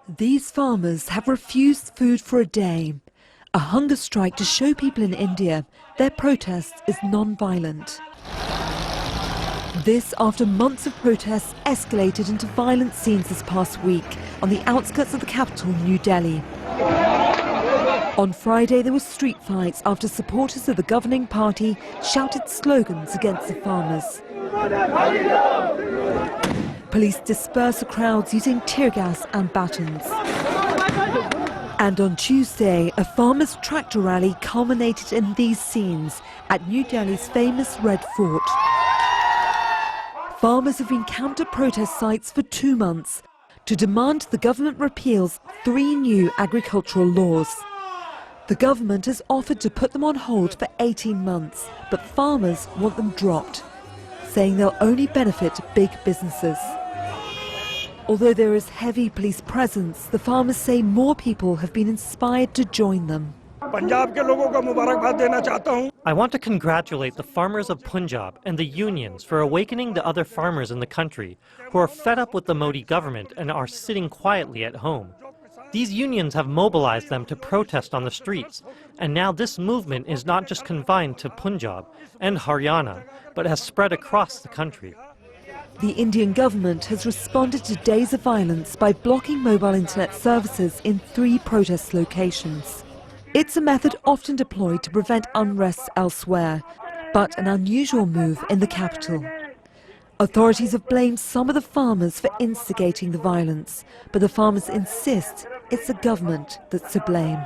These farmers have refused food for a day. A hunger strike to show people in India their protest is non-violent. This after months of protests escalated into violent scenes this past week on the outskirts of the capital, New Delhi. On Friday, there were street fights after supporters of the governing party shouted slogans against the farmers. Police dispersed the crowds using tear gas and batons. And on Tuesday, a farmers' tractor rally culminated in these scenes at New Delhi's famous Red Fort. Farmers have been counter-protest sites for 2 months to demand the government repeals 3 new agricultural laws. The government has offered to put them on hold for 18 months, but farmers want them dropped, saying they'll only benefit big businesses. Although there is heavy police presence, the farmers say more people have been inspired to join them. I want to congratulate the farmers of Punjab and the unions for awakening the other farmers in the country who are fed up with the Modi government and are sitting quietly at home. These unions have mobilized them to protest on the streets, and now this movement is not just confined to Punjab and Haryana, but has spread across the country. The Indian government has responded to days of violence by blocking mobile internet services in 3 protest locations. It's a method often deployed to prevent unrest elsewhere, but an unusual move in the capital. Authorities have blamed some of the farmers for instigating the violence, but the farmers insist it's the government that's to blame.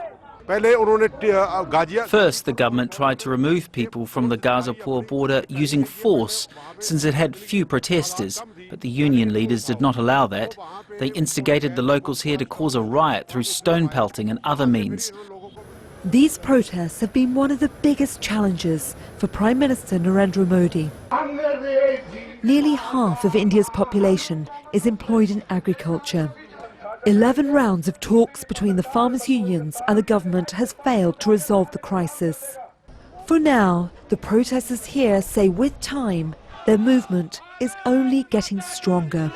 First, the government tried to remove people from the Gazipur border using force, since it had few protesters, but the union leaders did not allow that. They instigated the locals here to cause a riot through stone pelting and other means. These protests have been one of the biggest challenges for Prime Minister Narendra Modi. Nearly half of India's population is employed in agriculture. 11 rounds of talks between the farmers' unions and the government has failed to resolve the crisis. For now, the protesters here say with time, their movement is only getting stronger.